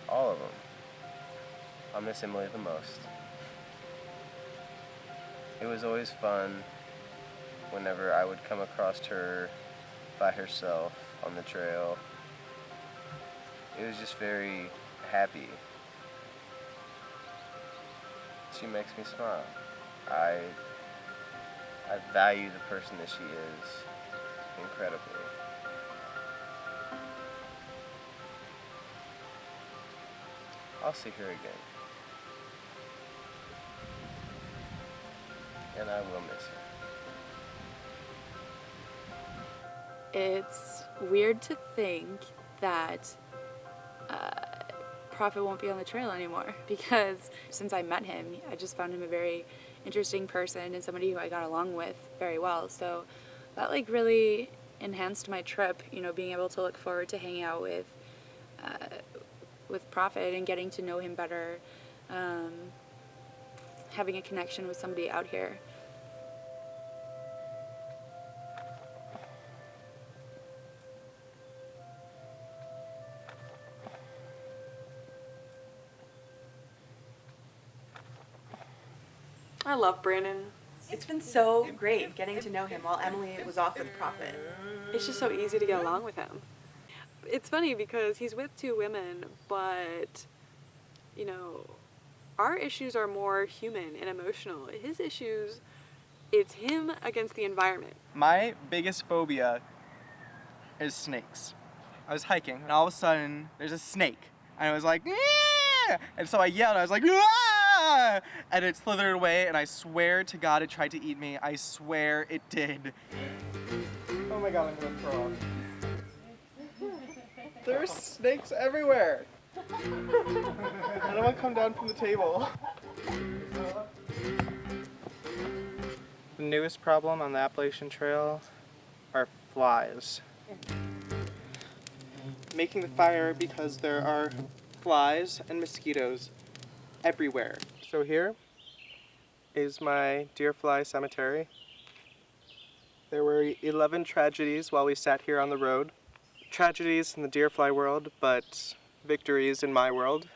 S13: All of them. I'll miss Emily the most. It was always fun whenever I would come across her by herself on the trail. It was just very happy. She makes me smile. I value the person that she is incredibly. I'll see her again. And I will miss her.
S4: It's weird to think that Prophet won't be on the trail anymore, because since I met him, I just found him a very interesting person and somebody who I got along with very well. So that like really enhanced my trip, you know, being able to look forward to hanging out with Prophet and getting to know him better, having a connection with somebody out here.
S2: I love Brandon. It's been so great getting to know him while Emily was off with Prophet. It's just so easy to get along with him. It's funny because he's with two women, but, you know, our issues are more human and emotional. His issues, it's him against the environment.
S3: My biggest phobia is snakes. I was hiking, and all of a sudden, there's a snake. And I was like, "Aah!" And so I yelled, I was like, "Aah!" And it slithered away, and I swear to God it tried to eat me. I swear it did. Oh my God, I'm gonna throw up. There's snakes everywhere. I don't want to come down from the table. The newest problem on the Appalachian Trail are flies. Making the fire because there are flies and mosquitoes everywhere. So here is my deer fly cemetery. There were 11 tragedies while we sat here on the road. Tragedies in the deer fly world, but victories in my world.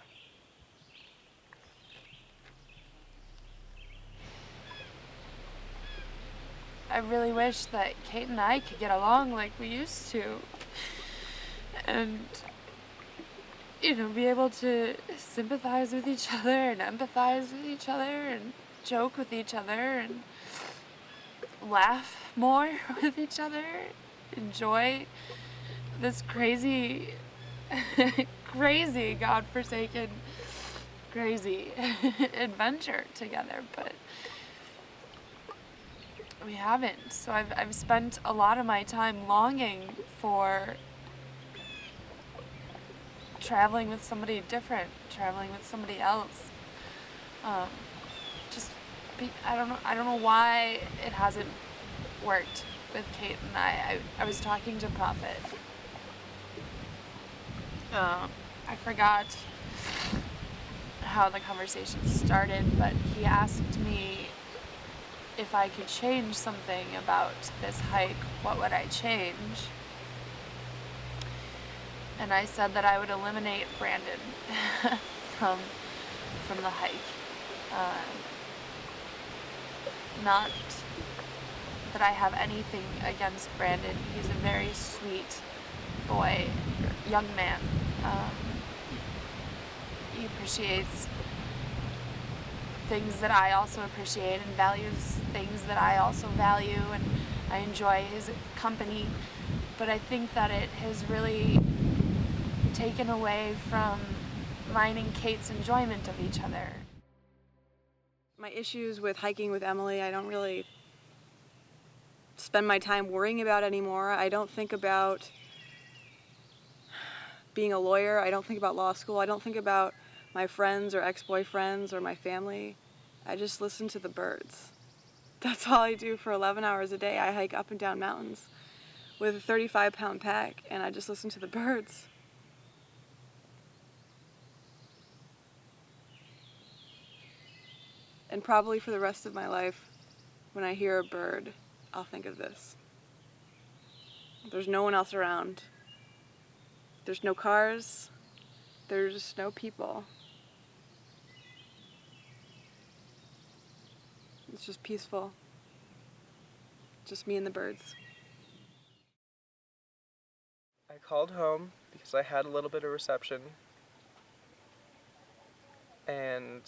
S4: I really wish that Kate and I could get along like we used to. And, you know, be able to sympathize with each other and empathize with each other and joke with each other and laugh more with each other. Enjoy this crazy, crazy, godforsaken, crazy adventure together, but we haven't. So I've spent a lot of my time longing for traveling with somebody different, traveling with somebody else. I don't know why it hasn't worked with Kate and I was talking to Prophet. I forgot how the conversation started, but he asked me if I could change something about this hike, what would I change?
S14: and I said that I would eliminate Brandon from the hike. Not that I have anything against Brandon. He's a very sweet boy, young man. He appreciates things that I also appreciate and values things that I also value, and I enjoy his company. But I think that it has really taken away from mine and Kate's enjoyment of each other.
S1: My issues with hiking with Emily, I don't really spend my time worrying about anymore. I don't think about being a lawyer. I don't think about law school. I don't think about my friends or ex-boyfriends or my family. I just listen to the birds. That's all I do for 11 hours a day. I hike up and down mountains with a 35-pound pack, and I just listen to the birds. And probably for the rest of my life, when I hear a bird, I'll think of this. There's no one else around. There's no cars. There's no people. It's just peaceful. Just me and the birds.
S3: I called home because I had a little bit of reception, and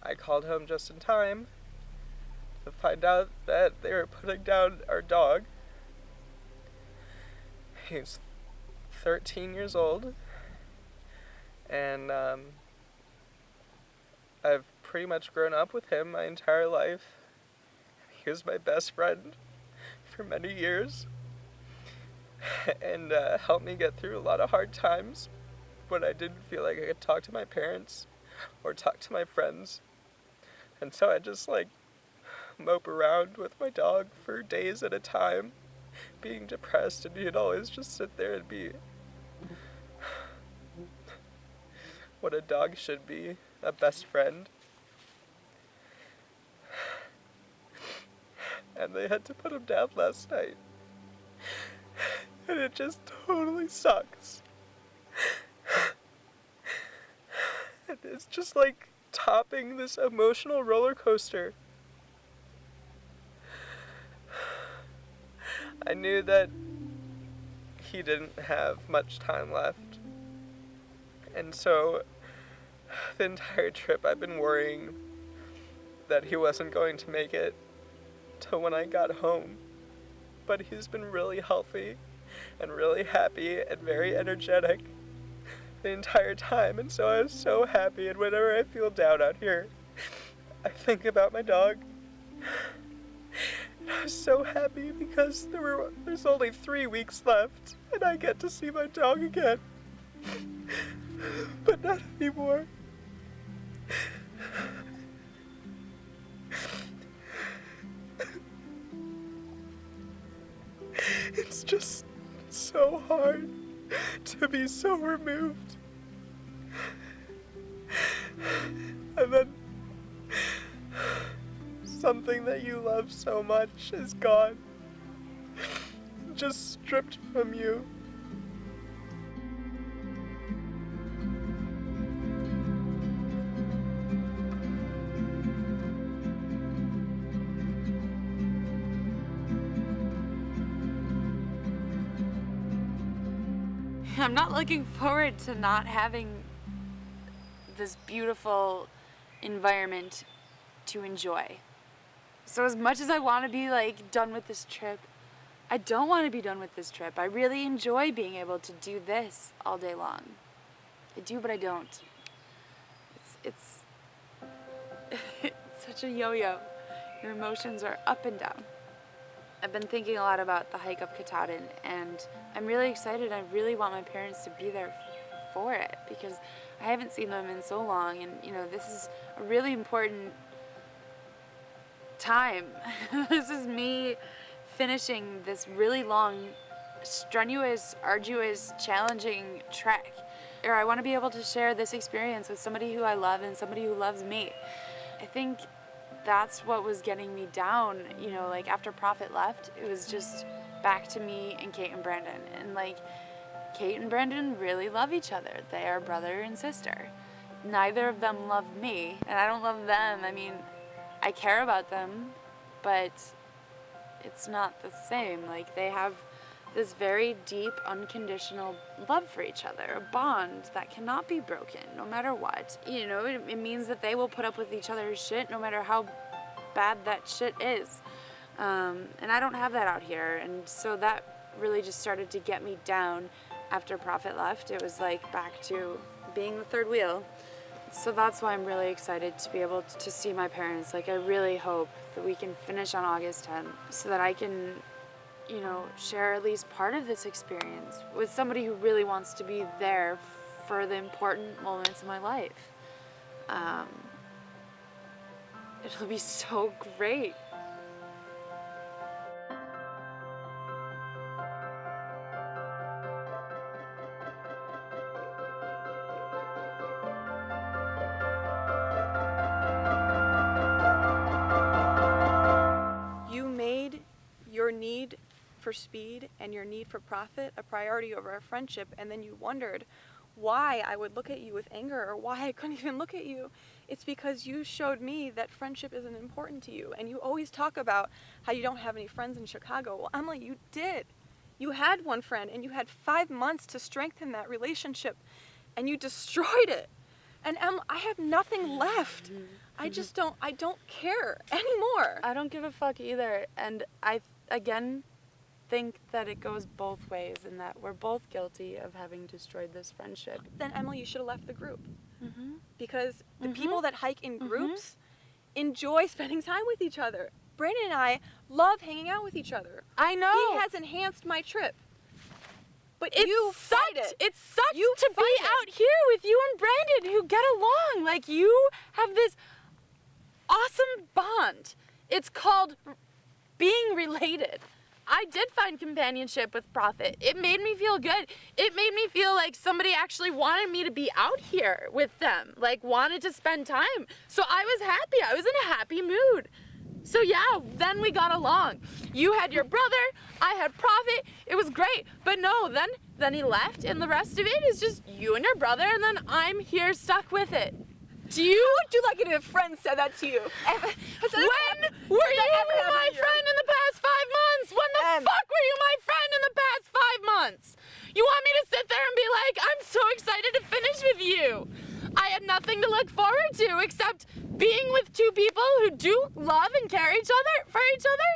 S3: I called home just in time to find out that they were putting down our dog. He's 13 years old, and I've pretty much grown up with him my entire life. He was my best friend for many years, and helped me get through a lot of hard times when I didn't feel like I could talk to my parents or talk to my friends. And so I just mope around with my dog for days at a time, being depressed, and he'd always just sit there and be what a dog should be, a best friend. And they had to put him down last night. And it just totally sucks. And it's just like topping this emotional roller coaster. I knew that he didn't have much time left. And so the entire trip I've been worrying that he wasn't going to make it till when I got home. But he's been really healthy and really happy and very energetic the entire time, and so I was so happy. And whenever I feel down out here, I think about my dog. And I was so happy because there's only 3 weeks left and I get to see my dog again. But not anymore. It's just so hard to be so removed. And then something that you love so much is gone, just stripped from you.
S14: I'm not looking forward to not having this beautiful environment to enjoy. So as much as I want to be done with this trip, I don't want to be done with this trip. I really enjoy being able to do this all day long. I do, but I don't. It's such a yo-yo. Your emotions are up and down. I've been thinking a lot about the hike up Katahdin, and I'm really excited. I really want my parents to be there for it because I haven't seen them in so long, and this is a really important time. This is me finishing this really long, strenuous, arduous, challenging trek. Or I want to be able to share this experience with somebody who I love and somebody who loves me. I think that's what was getting me down, after Prophet left. It was just back to me and Kate and Brandon. And like, Kate and Brandon really love each other. They are brother and sister. Neither of them love me, and I don't love them. I mean, I care about them, but it's not the same. Like, they have this very deep, unconditional love for each other, a bond that cannot be broken, no matter what. You know, it means that they will put up with each other's shit, no matter how bad that shit is. And I don't have that out here, and so that really just started to get me down after Prophet left. It was like back to being the third wheel. So that's why I'm really excited to be able to see my parents. Like, I really hope that we can finish on August 10th so that I can, you know, share at least part of this experience with somebody who really wants to be there for the important moments in my life. It'll be so great.
S1: You made your need for speed and your need for profit a priority over our friendship, and then you wondered why I would look at you with anger or why I couldn't even look at you. It's because you showed me that friendship isn't important to you, and you always talk about how you don't have any friends in Chicago. Well, Emily, you did. You had one friend, and you had 5 months to strengthen that relationship, and you destroyed it. And I have nothing left. I don't care anymore.
S14: I don't give a fuck either. And I, again, think that it goes both ways and that we're both guilty of having destroyed this friendship.
S1: Then, Emily, you should have left the group. Because the people that hike in groups enjoy spending time with each other. Brandon and I love hanging out with each other.
S14: I know.
S1: He has enhanced my trip. But
S14: It
S1: you
S14: sucked.
S1: fight it.
S14: It sucked
S1: You
S14: to be
S1: fight it.
S14: out here with you and Brandon who get along. Like, you have this awesome bond. It's called being related. I did find companionship with Prophet. It made me feel good. It made me feel like somebody actually wanted me to be out here with them, like wanted to spend time. So I was happy. I was in a happy mood. So yeah, then we got along. You had your brother, I had Prophet. It was great. But no, then he left, and the rest of it is just you and your brother, and then I'm here stuck with it.
S1: How would you like it if friends said that to you?
S14: When were you my friend in the past 5 months? When the fuck were you my friend in the past 5 months? You want me to sit there and be like, I'm so excited to finish with you. I had nothing to look forward to except being with two people who do love and care for each other,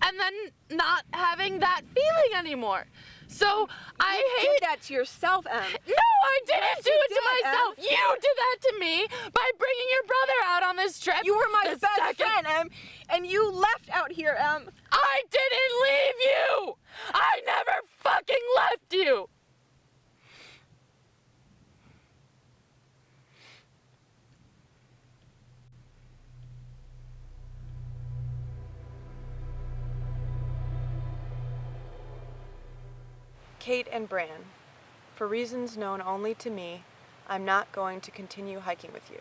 S14: and then not having that feeling anymore. So I hate
S1: did that to yourself, Em.
S14: No, I didn't do it to
S1: did,
S14: myself.
S1: Em.
S14: You did that to me by bringing your brother out on this trip.
S1: You were my
S14: the
S1: best
S14: second-
S1: friend, Em, and you left out here, Em.
S14: I didn't leave you. I never fucking left you.
S1: Kate and Bran, for reasons known only to me, I'm not going to continue hiking with you.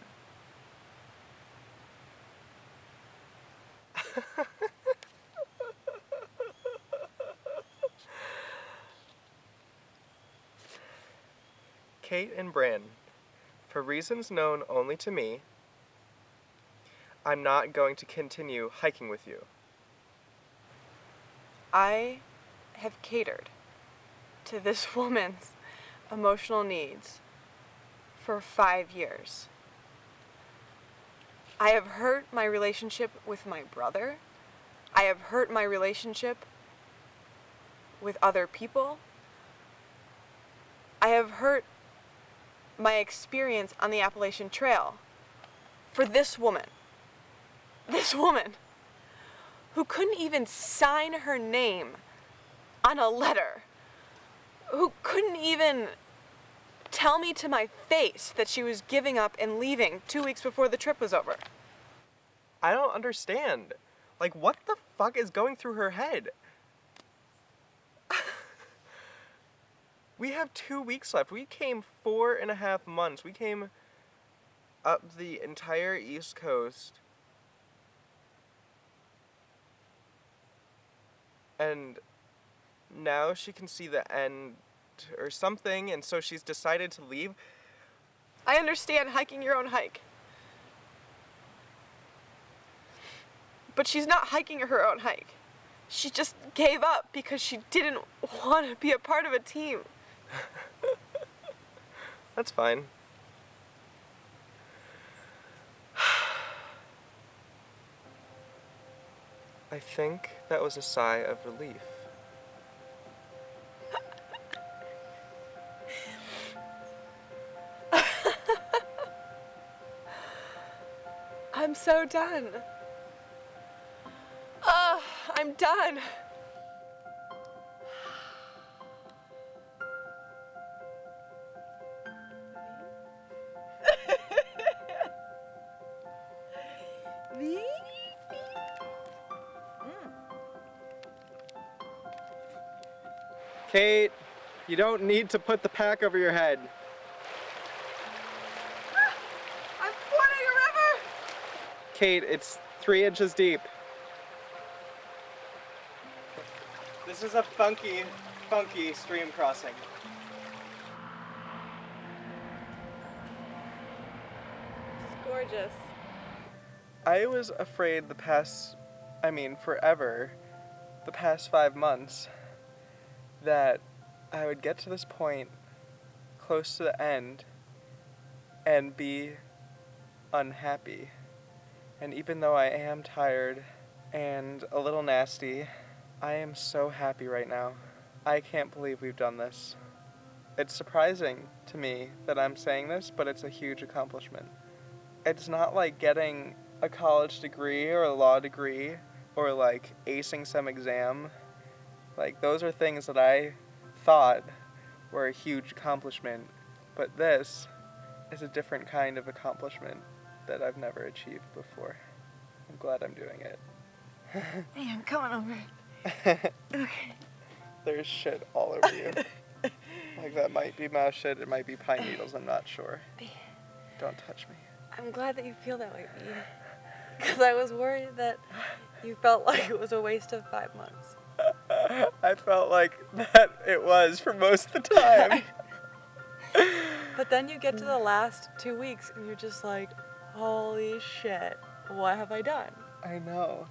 S3: Kate and Bran, for reasons known only to me, I'm not going to continue hiking with you.
S1: I have catered to this woman's emotional needs for 5 years. I have hurt my relationship with my brother. I have hurt my relationship with other people. I have hurt my experience on the Appalachian Trail for this woman. This woman who couldn't even sign her name on a letter, who couldn't even tell me to my face that she was giving up and leaving 2 weeks before the trip was over.
S3: I don't understand. Like, what the fuck is going through her head? We have 2 weeks left. We came 4.5 months. We came up the entire East Coast. And now she can see the end or something, and so she's decided to leave.
S5: I understand hiking your own hike. But she's not hiking her own hike. She just gave up because she didn't want to be a part of a team.
S3: That's fine. I think that was a sigh of relief.
S5: I'm so done. I'm done.
S3: Kate, you don't need to put the pack over your head.
S5: I'm fording a river!
S3: Kate, it's 3 inches deep. This is a funky stream crossing.
S5: It's gorgeous.
S3: I was afraid forever, the past 5 months, that I would get to this point, close to the end, and be unhappy. And even though I am tired and a little nasty, I am so happy right now. I can't believe we've done this. It's surprising to me that I'm saying this, but it's a huge accomplishment. It's not like getting a college degree or a law degree or like acing some exam. Like, those are things that I thought were a huge accomplishment, but this is a different kind of accomplishment that I've never achieved before. I'm glad I'm doing it.
S5: Hey, I'm coming over. Okay.
S3: There's shit all over you. Like, that might be mouse shit, it might be pine needles, I'm not sure. Don't touch me.
S5: I'm glad that you feel that way, Bee. Because I was worried that you felt like it was a waste of 5 months.
S3: I felt like that it was for most of the time.
S5: But then you get to the last 2 weeks and you're just like, holy shit, what have I done?
S3: I know.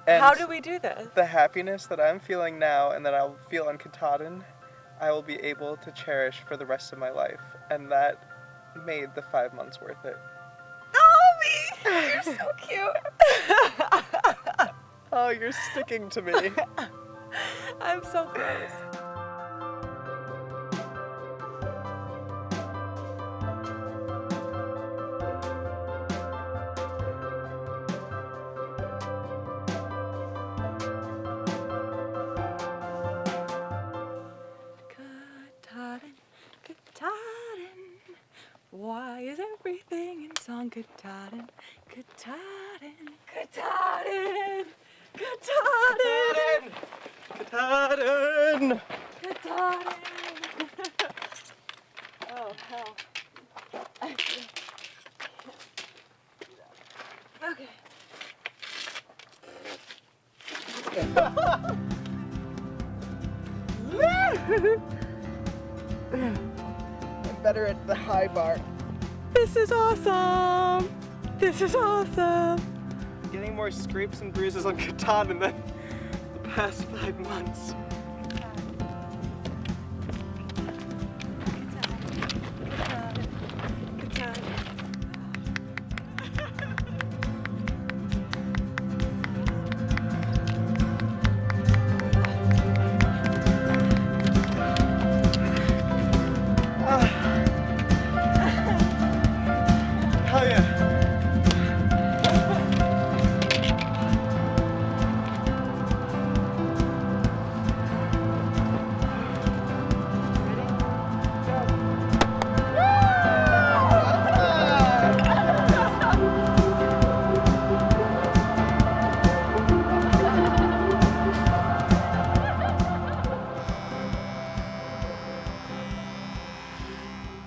S3: And
S5: how do we do this?
S3: The happiness that I'm feeling now and that I'll feel on Katahdin, I will be able to cherish for the rest of my life. And that made the 5 months worth it.
S5: Oh, me! You're so cute.
S3: Oh, you're sticking to me.
S5: I'm so close. Katahdin, why is everything in song Katahdin? Katahdin, Katahdin, Katahdin,
S3: Katahdin!
S5: Katahdin. Oh, hell. Okay.
S3: I'm better at the high bar.
S5: This is awesome! This is awesome!
S3: I'm getting more scrapes and bruises on Katahdin than the past 5 months.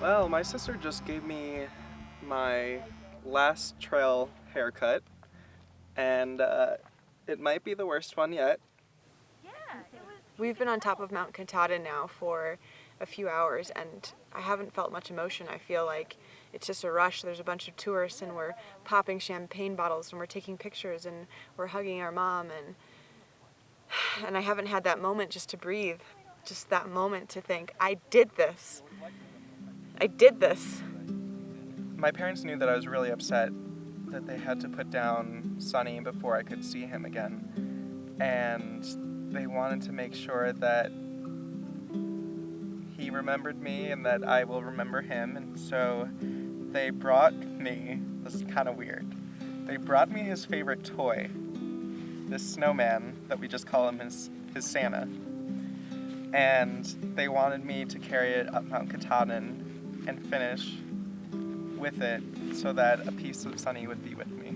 S3: Well, my sister just gave me my last trail haircut, and it might be the worst one yet.
S10: Yeah, it was
S5: We've been on top of Mount Katahdin now for a few hours, and I haven't felt much emotion. I feel like it's just a rush. There's a bunch of tourists, and we're popping champagne bottles, and we're taking pictures, and we're hugging our mom, and I haven't had that moment just to breathe, just that moment to think, I did this. I did this.
S3: My parents knew that I was really upset that they had to put down Sonny before I could see him again. And they wanted to make sure that he remembered me and that I will remember him. And so they brought me, this is kind of weird, they brought me his favorite toy, this snowman that we just call him his Santa. And they wanted me to carry it up Mount Katahdin and finish with it so that a piece of Sonny would be with me.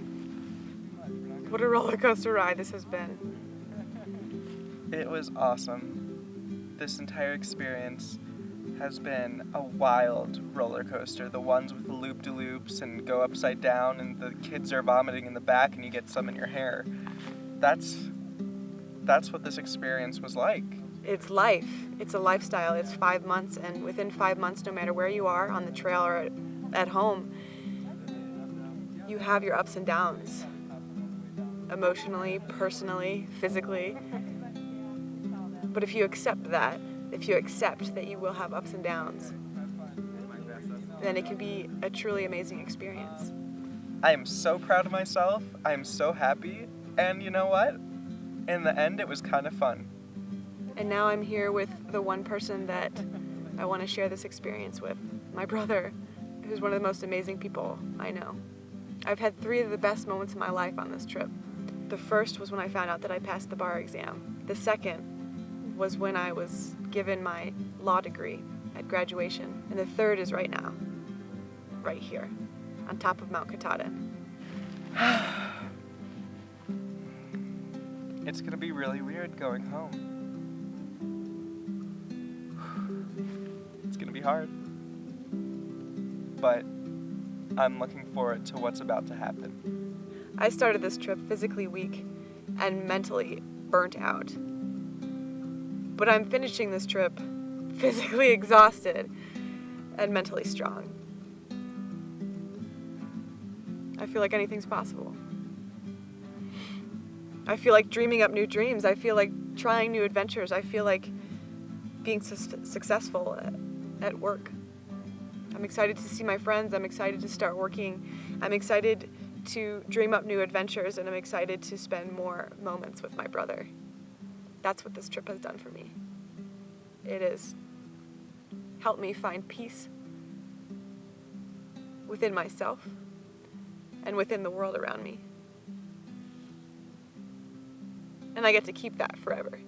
S5: What a roller coaster ride this has been.
S3: It was awesome. This entire experience has been a wild roller coaster. The ones with the loop-de-loops and go upside down and the kids are vomiting in the back and you get some in your hair. That's what this experience was like.
S5: It's life. It's a lifestyle. It's 5 months, and within 5 months, no matter where you are, on the trail or at home, you have your ups and downs. Emotionally, personally, physically. But if you accept that, if you accept that you will have ups and downs, then it can be a truly amazing experience.
S3: I am so proud of myself. I am so happy. And you know what? In the end, it was kind of fun.
S5: And now I'm here with the one person that I want to share this experience with, my brother, who's one of the most amazing people I know. I've had 3 of the best moments of my life on this trip. The first was when I found out that I passed the bar exam. The second was when I was given my law degree at graduation. And the third is right now, right here, on top of Mount Katahdin.
S3: It's gonna be really weird going home. It's gonna be hard. But I'm looking forward to what's about to happen.
S5: I started this trip physically weak and mentally burnt out. But I'm finishing this trip physically exhausted and mentally strong. I feel like anything's possible. I feel like dreaming up new dreams. I feel like trying new adventures. I feel like being successful at work. I'm excited to see my friends. I'm excited to start working. I'm excited to dream up new adventures, and I'm excited to spend more moments with my brother. That's what this trip has done for me. It has helped me find peace within myself and within the world around me. And I get to keep that forever.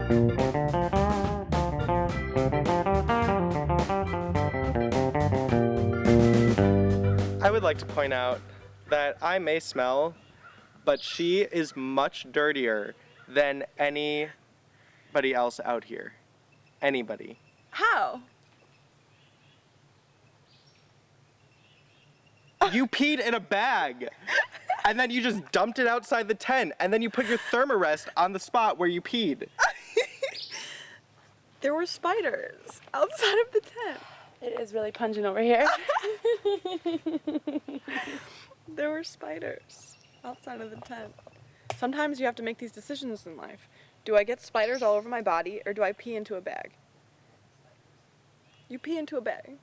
S3: I would like to point out that I may smell, but she is much dirtier than anybody else out here. Anybody.
S5: How?
S3: You peed in a bag, and then you just dumped it outside the tent, and then you put your thermarest on the spot where you peed.
S5: There were spiders outside of the tent.
S14: It is really pungent over here.
S5: There were spiders outside of the tent. Sometimes you have to make these decisions in life. Do I get spiders all over my body, or do I pee into a bag? You pee into a bag.